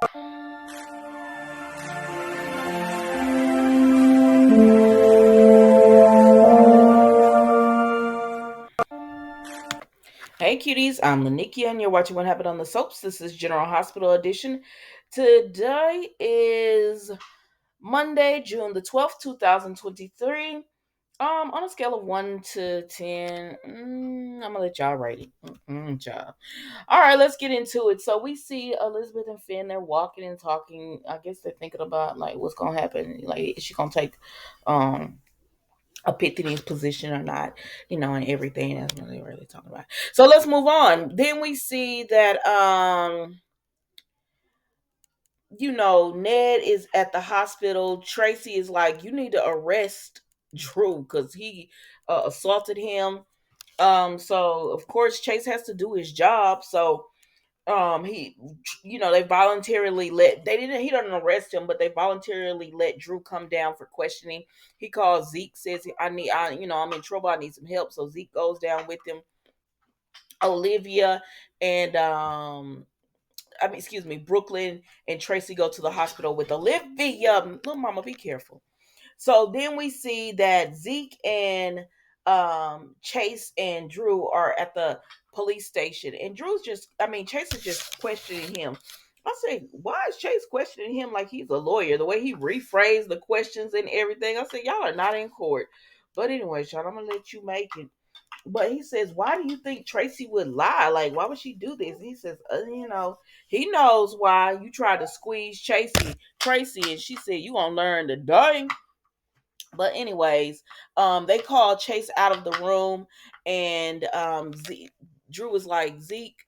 Hey cuties, I'm Lanikia and you're watching What Happened on the Soaps. This is General Hospital Edition. Today is Monday, June the 12th, 2023. On a scale of 1 to 10, I'm gonna let y'all rate it. Y'all. All right, let's get into it. So we see Elizabeth and Finn, they're walking and talking. I guess they're thinking about like what's gonna happen. Like, is she gonna take um a Epiphany's position or not, and everything. That's what they're really talking about. So let's move on. Then we see that Ned is at the hospital. Tracy is like, you need to arrest Drew because he assaulted him. So of course Chase has to do his job. So he they voluntarily let they didn't he doesn't arrest him, but they voluntarily let Drew come down for questioning. He calls Zeke, says I'm in trouble, I need some help. So Zeke goes down with him. Olivia and excuse me, Brooklyn and Tracy go to the hospital with Olivia. Little mama, be careful. So then we see that Zeke and Chase and Drew are at the police station, and Chase is just questioning him. I say, why is Chase questioning him like he's a lawyer? The way he rephrased the questions and everything. I said, y'all are not in court. But anyway, Sean, I'm gonna let you make it. But he says, why do you think Tracy would lie? Like, why would she do this? And he says, he knows why you tried to squeeze Tracy, and she said, you gonna learn to die. But anyways, they called Chase out of the room, and Drew was like, Zeke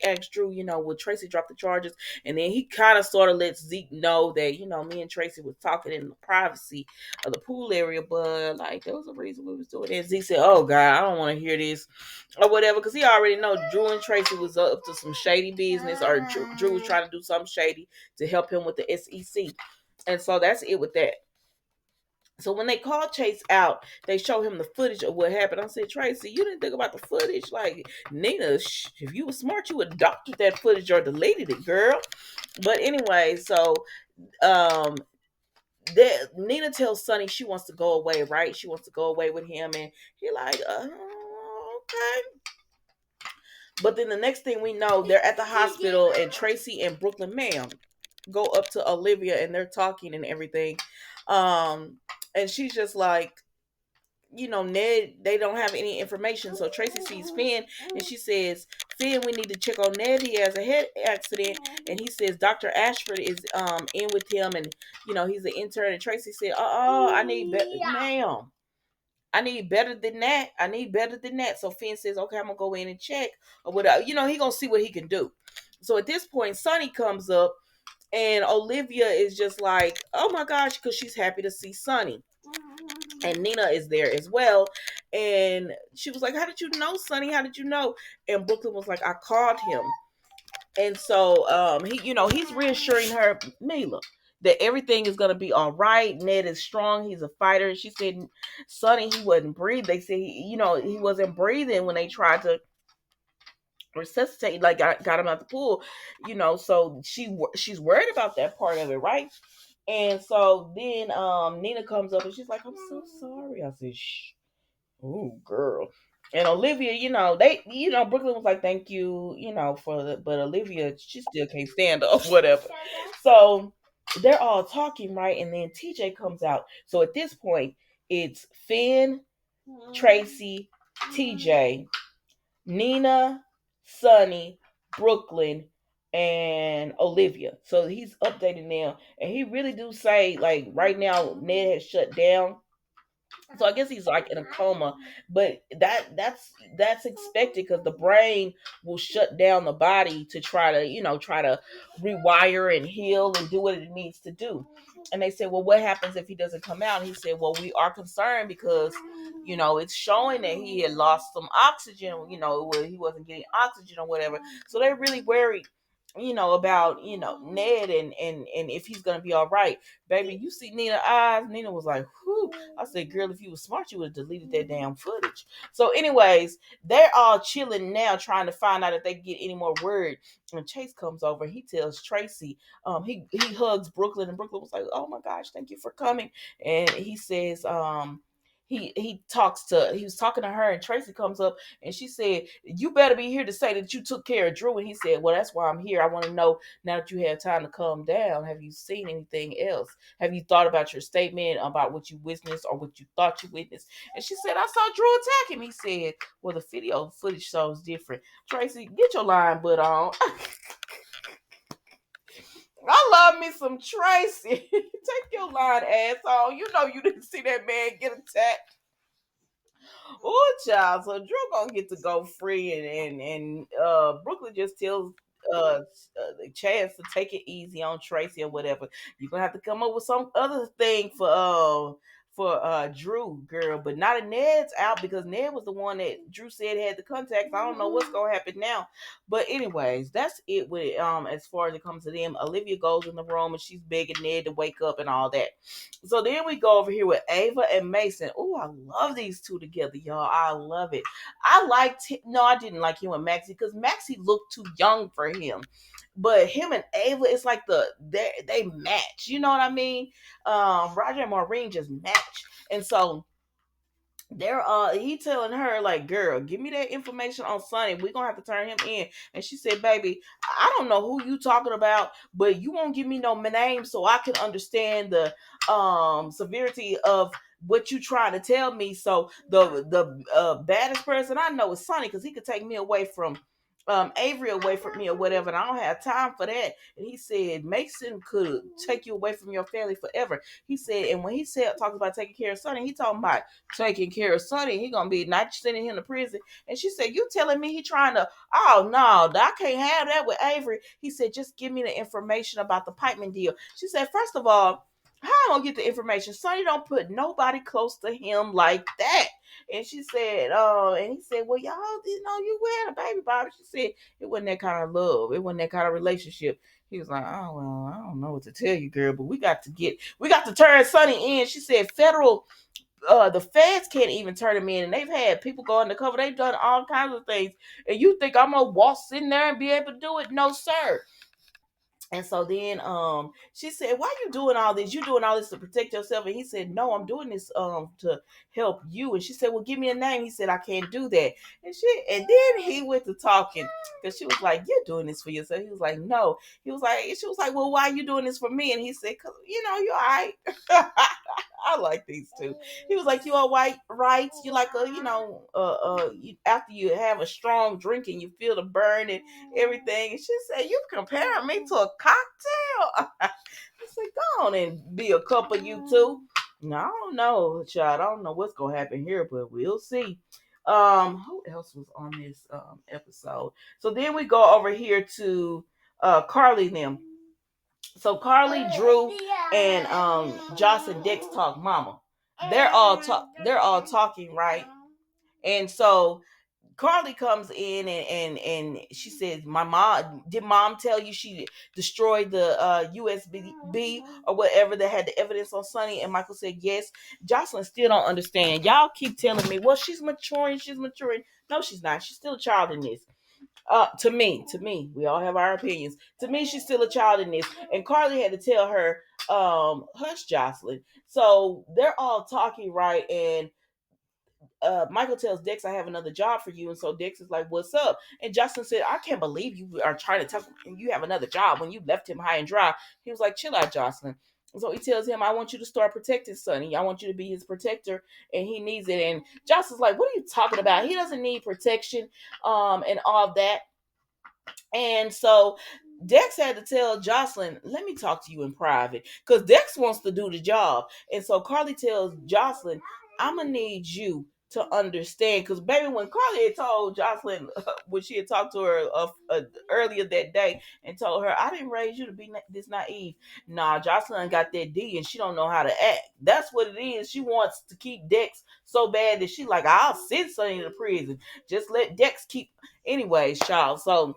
asked Drew, would Tracy drop the charges? And then he kind of sort of lets Zeke know that, me and Tracy was talking in the privacy of the pool area, but like there was a reason we was doing it. And Zeke said, oh God, I don't want to hear this or whatever, because he already know Drew and Tracy was up to some shady business, or Drew was trying to do something shady to help him with the SEC. And so that's it with that. So when they call Chase out, they show him the footage of what happened. I said, Tracy, you didn't think about the footage. Like, Nina, if you were smart, you would have doctored that footage or deleted it, girl. But anyway, so um, Nina tells Sonny she wants to go away, right? She wants to go away with him, and he like, okay. But then the next thing we know, they're at the hospital, and Tracy and Brooklyn, ma'am, go up to Olivia, and they're talking and everything. And she's just like, Ned, they don't have any information. So Tracy sees Finn, and she says, Finn, we need to check on Ned. He has a head accident. And he says Dr. Ashford is in with him, and he's an intern. And Tracy said, I need better, ma'am. I need better than that. I need better than that. So Finn says, okay, I'm gonna go in and check or whatever. He gonna see what he can do. So at this point, Sonny comes up, and Olivia is just like, oh my gosh, because she's happy to see Sonny. And Nina is there as well. And she was like, how did you know, Sonny? How did you know? And Brooklyn was like, I called him. And so he's reassuring her, Mila, that everything is gonna be all right. Ned is strong, he's a fighter. And she said, Sonny, he wasn't breathing. They said he wasn't breathing when they tried to resuscitate, like got him out the pool, so she's worried about that part of it, right? And so then Nina comes up and she's like, I'm so sorry. I said, shh. Oh, girl. And Olivia, Brooklyn was like, thank you, but Olivia, she still can't stand up, whatever. So they're all talking, right? And then TJ comes out. So at this point, it's Finn, Tracy, TJ, Nina, Sonny, Brooklyn, and Olivia. So he's updating them, and he really do say like right now Ned has shut down. So I guess he's like in a coma, but that's expected because the brain will shut down the body to try to rewire and heal and do what it needs to do. And they said, well, what happens if he doesn't come out? And he said, well, we are concerned because it's showing that he had lost some oxygen. He wasn't getting oxygen or whatever. So they're really worried about Ned and if he's gonna be all right. Baby, you see Nina's eyes. Nina was like, whew. I said, girl, if you was smart, you would have deleted that damn footage. So anyways, they're all chilling now, trying to find out if they can get any more word. And Chase comes over, he tells Tracy, he hugs Brooklyn, and Brooklyn was like, oh my gosh, thank you for coming. And he says, he was talking to her, and Tracy comes up and she said, you better be here to say that you took care of Drew. And he said, well, that's why I'm here. I want to know, now that you have time to calm down, have you seen anything else? Have you thought about your statement about what you witnessed or what you thought you witnessed? And she said, I saw Drew attack him. He said, well, the video footage shows different. Tracy, get your line butt on. I love me some Tracy. Take your line ass on. You know you didn't see that man get attacked. Oh, child. So Drew gonna get to go free, and Brooklyn just tells the Chance to take it easy on Tracy or whatever. You're gonna have to come up with some other thing for Drew, girl, but not a Ned's out, because Ned was the one that Drew said had the contacts. I don't know what's gonna happen now. But anyways, that's it with as far as it comes to them. Olivia goes in the room and she's begging Ned to wake up and all that. So then we go over here with Ava and Mason. Oh, I love these two together, y'all. I love it. No, I didn't like him and Maxie, because Maxie looked too young for him. But him and Ava, it's like they match. You know what I mean? Roger and Maureen just match. And so he telling her, like, girl, give me that information on Sonny. We're gonna have to turn him in. And she said, baby, I don't know who you talking about, but you won't give me no name so I can understand the severity of what you trying to tell me. So the baddest person I know is Sonny, because he could take me away from Avery away from me or whatever, and I don't have time for that. And he said Mason could take you away from your family forever. He said, and when he said talking about taking care of Sonny, he talking about taking care of Sonny. He gonna be not sending him to prison. And she said, you telling me he trying to, oh no, I can't have that with Avery. He said, just give me the information about the Pikeman deal. She said, first of all, how am I gonna get the information? Sonny don't put nobody close to him like that. And she said, and he said, well, y'all, you had a baby, Bobby. She said, it wasn't that kind of love. It wasn't that kind of relationship. He was like, oh, well, I don't know what to tell you, girl, but we got to turn Sonny in. She said, the feds can't even turn him in, and they've had people go undercover. They've done all kinds of things. And you think I'm gonna walk in there and be able to do it? No, sir. And so then she said, why are you doing all this? You doing all this to protect yourself? And he said, no, I'm doing this to help you. And she said, well, give me a name. He said, I can't do that. And then he went to talking, because she was like, you're doing this for yourself. He was like, no. She was like, well, why are you doing this for me? And he said, because you're all right. I like these two. He was like, you all right? You like after you have a strong drink and you feel the burn and everything. And she said, you comparing me to a cocktail? I said, go on and be a couple, you two. No, I don't know, child. I don't know what's gonna happen here, but we'll see. Who else was on this episode? So then we go over here to Carly and them. So Carly, Drew, and Joss and Dex talk mama. They're all talking, right? And so Carly comes in and she says, my mom, did mom tell you she destroyed the USB or whatever that had the evidence on Sonny? And Michael said, yes. Jocelyn still don't understand. Y'all keep telling me, well, she's maturing. No, she's not. She's still a child in this. To me, we all have our opinions. To me, she's still a child in this. And Carly had to tell her, hush, Jocelyn. So they're all talking, right? And Michael tells Dex, I have another job for you. And so Dex is like, what's up? And Justin said, I can't believe you are trying to tell him you have another job when you left him high and dry. He was like, chill out, Jocelyn. So he tells him, I want you to start protecting Sonny. I want you to be his protector, and he needs it. And Jocelyn's like, what are you talking about? He doesn't need protection and all that. And so Dex had to tell Jocelyn, let me talk to you in private, because Dex wants to do the job. And so Carly tells Jocelyn, I'm going to need you to understand, because baby, when Carly had told Jocelyn when she had talked to her earlier that day and told her, I didn't raise you to be this naive. Nah, Jocelyn got that D and she don't know how to act. That's what it is. She wants to keep Dex so bad that she like, I'll send Sonny to prison. Just let Dex keep. Anyways, child. So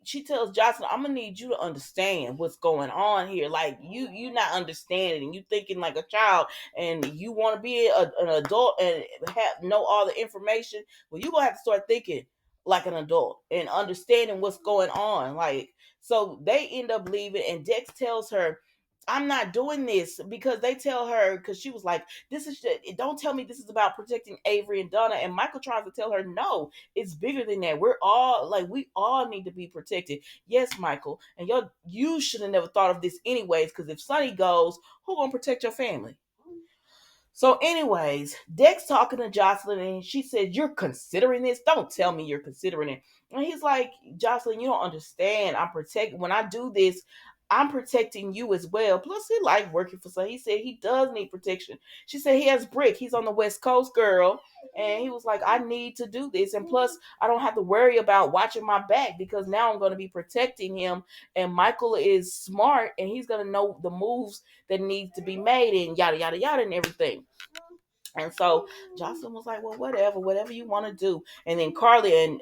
She tells Jocelyn, I'm gonna need you to understand what's going on here. Like you not understanding, and you thinking like a child, and you want to be an adult and have know all the information. Well, you gonna have to start thinking like an adult and understanding what's going on. Like, so they end up leaving, and Dex tells her, I'm not doing this, because they tell her, because she was like, this is, don't tell me this is about protecting Avery and Donna. And Michael tries to tell her, no, it's bigger than that. We're all like, we all need to be protected. Yes, Michael. And you should have never thought of this anyways, because if Sonny goes, who gonna protect your family? So, anyways, Dex talking to Jocelyn, and she said, you're considering this? Don't tell me you're considering it. And he's like, Jocelyn, you don't understand. When I do this, I'm protecting you as well. Plus, he liked working for Son. He said he does need protection. She said he has Brick. He's on the West Coast, girl. And he was like, I need to do this. And plus, I don't have to worry about watching my back, because now I'm going to be protecting him. And Michael is smart, and he's going to know the moves that needs to be made, and yada, yada, yada, and everything. And so Jocelyn was like, well, whatever you want to do. And then Carly and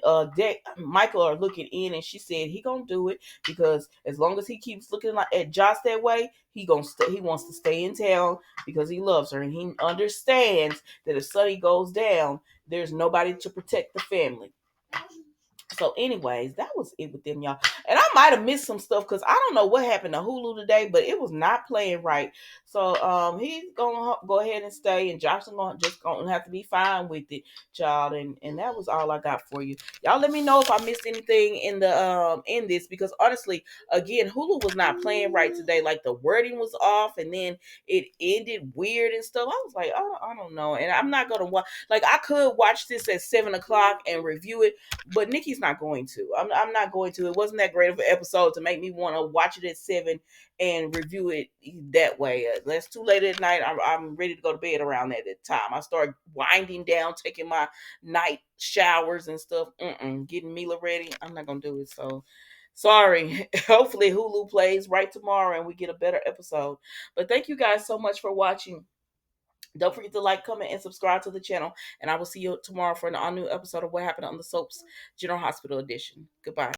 Michael are looking in, and she said he gonna do it, because as long as he keeps looking like at Joss that way, he wants to stay in town, because he loves her, and he understands that if Sonny goes down, there's nobody to protect the family. So, anyways, that was it with them, y'all. And I might have missed some stuff, because I don't know what happened to Hulu today, but it was not playing right. So, he's gonna go ahead and stay, and Jocelyn gonna have to be fine with it, child. And that was all I got for you. Y'all, let me know if I missed anything in the in this, because honestly, again, Hulu was not playing right today. Like, the wording was off, and then it ended weird and stuff. I was like, I don't know, and I'm not gonna watch. Like, I could watch this at 7 o'clock and review it, but Nikki's not going to. I'm not going to. It wasn't that great of an episode to make me want to watch it at 7 and review it that way. That's too late at night. I'm ready to go to bed around that time. I start winding down, taking my night showers and stuff. Getting Mila ready. I'm not going to do it. So sorry. Hopefully Hulu plays right tomorrow and we get a better episode. But thank you guys so much for watching. Don't forget to like, comment, and subscribe to the channel. And I will see you tomorrow for an all new episode of What Happened on the Soaps General Hospital Edition. Goodbye.